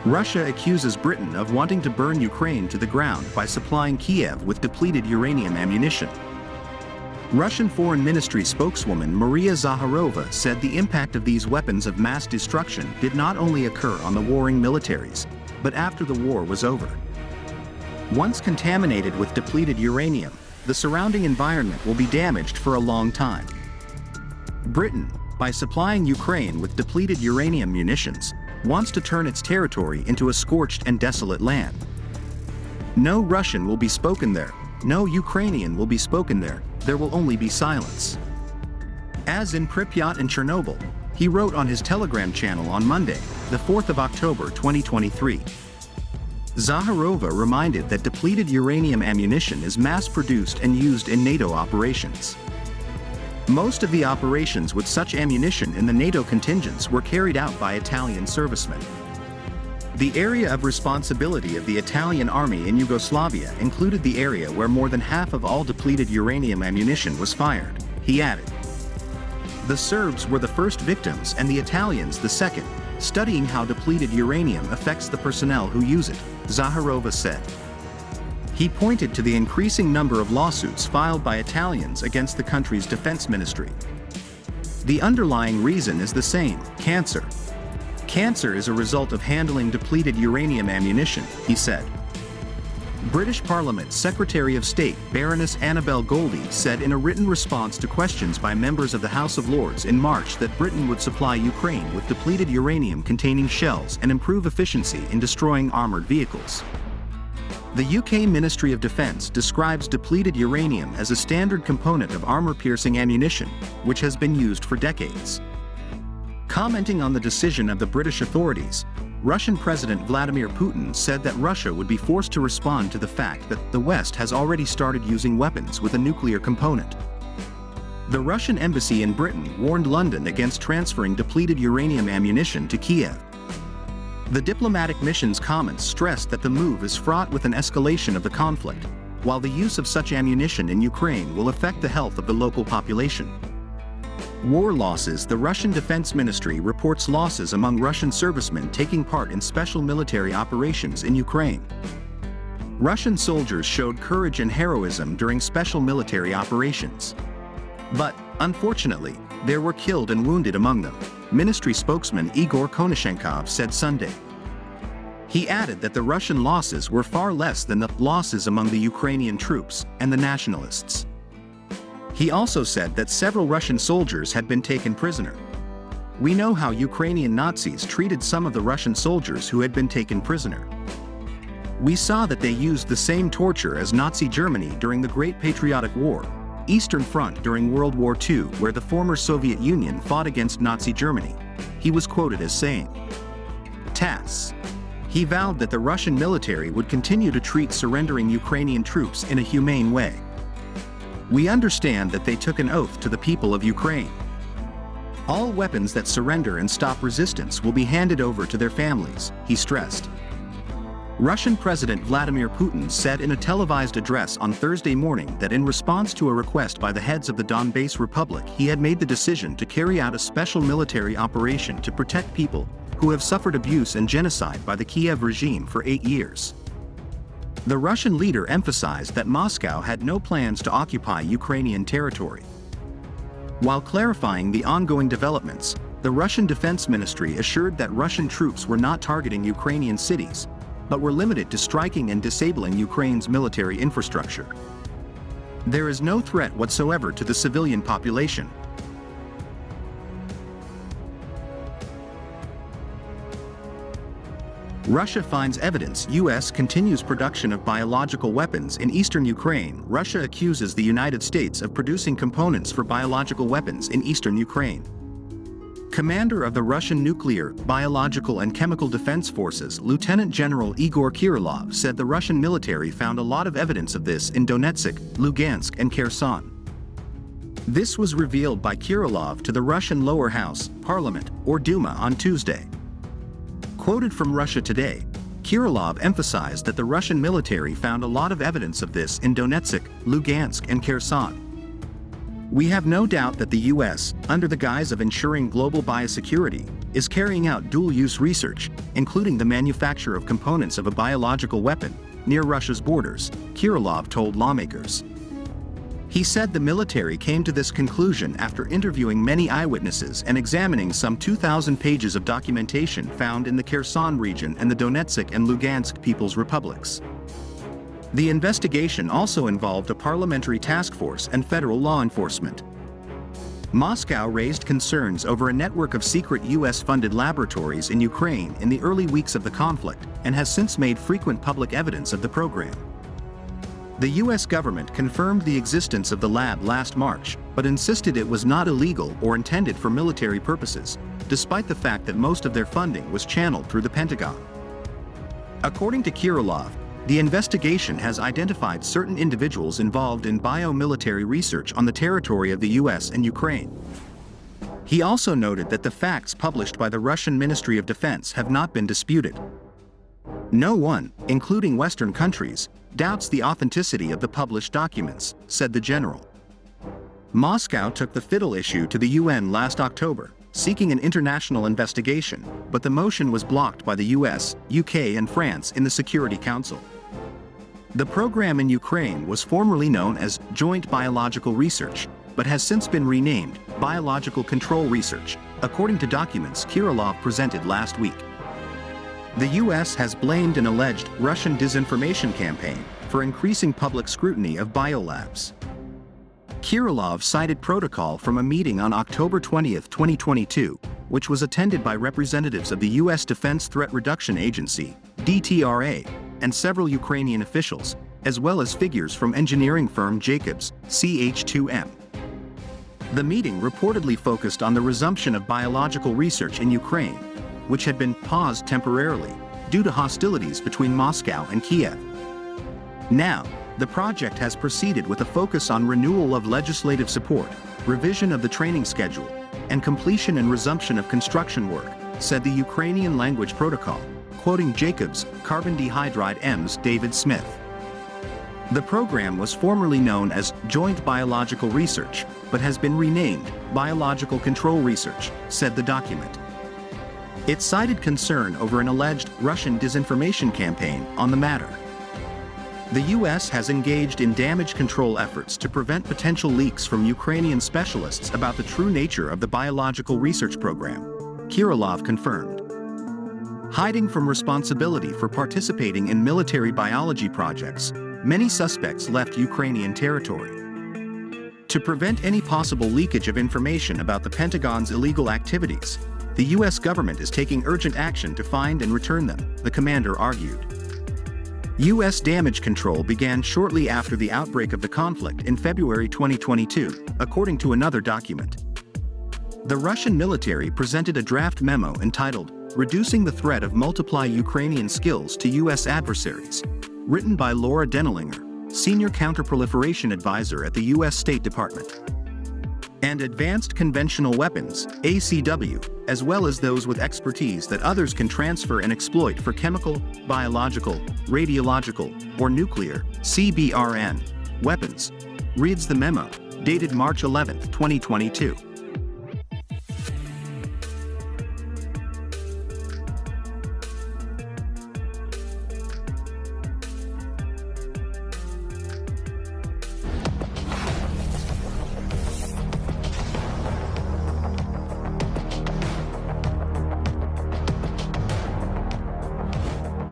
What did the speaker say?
Russia accuses Britain of wanting to burn Ukraine to the ground by supplying Kiev with depleted uranium ammunition. Russian Foreign Ministry spokeswoman Maria Zakharova said the impact of these weapons of mass destruction did not only occur on the warring militaries, but after the war was over. Once contaminated with depleted uranium, the surrounding environment will be damaged for a long time. Britain, by supplying Ukraine with depleted uranium munitions, wants to turn its territory into a scorched and desolate land. No Russian will be spoken there, no Ukrainian will be spoken there, there will only be silence. As in Pripyat and Chernobyl, he wrote on his Telegram channel on Monday, the 4th of October 2023. Zakharova reminded that depleted uranium ammunition is mass-produced and used in NATO operations. Most of the operations with such ammunition in the NATO contingents were carried out by Italian servicemen. The area of responsibility of the Italian army in Yugoslavia included the area where more than half of all depleted uranium ammunition was fired, he added. The Serbs were the first victims and the Italians the second, studying how depleted uranium affects the personnel who use it, Zakharova said. He pointed to the increasing number of lawsuits filed by Italians against the country's defense ministry. The underlying reason is the same: cancer. Cancer is a result of handling depleted uranium ammunition, he said. British Parliament Secretary of State Baroness Annabel Goldie said in a written response to questions by members of the House of Lords in March that Britain would supply Ukraine with depleted uranium-containing shells and improve efficiency in destroying armored vehicles. The UK Ministry of Defence describes depleted uranium as a standard component of armor-piercing ammunition, which has been used for decades. Commenting on the decision of the British authorities, Russian President Vladimir Putin said that Russia would be forced to respond to the fact that the West has already started using weapons with a nuclear component. The Russian embassy in Britain warned London against transferring depleted uranium ammunition to Kiev. The diplomatic mission's comments stressed that the move is fraught with an escalation of the conflict, while the use of such ammunition in Ukraine will affect the health of the local population. War losses. The Russian Defense Ministry reports losses among Russian servicemen taking part in special military operations in Ukraine. Russian soldiers showed courage and heroism during special military operations. But, unfortunately, there were killed and wounded among them, ministry spokesman Igor Konashenkov said Sunday. He added that the Russian losses were far less than the losses among the Ukrainian troops and the nationalists. He also said that several Russian soldiers had been taken prisoner. We know how Ukrainian Nazis treated some of the Russian soldiers who had been taken prisoner. We saw that they used the same torture as Nazi Germany during the Great Patriotic War, Eastern Front during World War II, where the former Soviet Union fought against Nazi Germany, he was quoted as saying. TASS. He vowed that the Russian military would continue to treat surrendering Ukrainian troops in a humane way. We understand that they took an oath to the people of Ukraine. All weapons that surrender and stop resistance will be handed over to their families, he stressed. Russian President Vladimir Putin said in a televised address on Thursday morning that in response to a request by the heads of the Donbass Republic, he had made the decision to carry out a special military operation to protect people who have suffered abuse and genocide by the Kiev regime for 8 years. The Russian leader emphasized that Moscow had no plans to occupy Ukrainian territory. While clarifying the ongoing developments, the Russian Defense Ministry assured that Russian troops were not targeting Ukrainian cities, but were limited to striking and disabling Ukraine's military infrastructure. There is no threat whatsoever to the civilian population. Russia finds evidence U.S. continues production of biological weapons in eastern Ukraine. Russia accuses the United States of producing components for biological weapons in eastern Ukraine. Commander of the Russian Nuclear, Biological and Chemical Defense Forces, Lieutenant General Igor Kirillov said the Russian military found a lot of evidence of this in Donetsk, Lugansk and Kherson. This was revealed by Kirillov to the Russian lower house, Parliament, or Duma on Tuesday. Quoted from Russia Today, Kirillov emphasized that the Russian military found a lot of evidence of this in Donetsk, Lugansk and Kherson. We have no doubt that the US, under the guise of ensuring global biosecurity, is carrying out dual-use research, including the manufacture of components of a biological weapon, near Russia's borders, Kirilov told lawmakers. He said the military came to this conclusion after interviewing many eyewitnesses and examining some 2,000 pages of documentation found in the Kherson region and the Donetsk and Lugansk People's Republics. The investigation also involved a parliamentary task force and federal law enforcement. Moscow raised concerns over a network of secret US-funded laboratories in Ukraine in the early weeks of the conflict and has since made frequent public evidence of the program. The US government confirmed the existence of the lab last March, but insisted it was not illegal or intended for military purposes, despite the fact that most of their funding was channeled through the Pentagon. According to Kirilov, the investigation has identified certain individuals involved in biomilitary research on the territory of the US and Ukraine. He also noted that the facts published by the Russian Ministry of Defense have not been disputed. No one, including Western countries, doubts the authenticity of the published documents, said the general. Moscow took the FIDL issue to the UN last October, seeking an international investigation, but the motion was blocked by the US, UK and France in the Security Council. The program in Ukraine was formerly known as Joint Biological Research, but has since been renamed Biological Control Research, according to documents Kirilov presented last week. The US has blamed an alleged Russian disinformation campaign for increasing public scrutiny of biolabs. Kirilov cited protocol from a meeting on October 20, 2022, which was attended by representatives of the U.S. Defense Threat Reduction Agency, DTRA, and several Ukrainian officials, as well as figures from engineering firm Jacobs, CH2M. The meeting reportedly focused on the resumption of biological research in Ukraine, which had been paused temporarily due to hostilities between Moscow and Kiev. Now, the project has proceeded with a focus on renewal of legislative support, revision of the training schedule, and completion and resumption of construction work, said the Ukrainian language protocol, quoting Jacobs' carbon dihydrate M's David Smith. The program was formerly known as Joint Biological Research, but has been renamed Biological Control Research, said the document. It cited concern over an alleged Russian disinformation campaign on the matter. The U.S. has engaged in damage control efforts to prevent potential leaks from Ukrainian specialists about the true nature of the biological research program, Kirilov confirmed. Hiding from responsibility for participating in military biology projects, many suspects left Ukrainian territory. To prevent any possible leakage of information about the Pentagon's illegal activities, the U.S. government is taking urgent action to find and return them, the commander argued. U.S. damage control began shortly after the outbreak of the conflict in February 2022, according to another document. The Russian military presented a draft memo entitled, Reducing the Threat of Multiply Ukrainian Skills to U.S. Adversaries, written by Laura Denelinger, Senior Counterproliferation Advisor at the U.S. State Department. And Advanced Conventional Weapons, ACW, as well as those with expertise that others can transfer and exploit for chemical, biological, radiological, or nuclear, CBRN, weapons, reads the memo, dated March 11, 2022.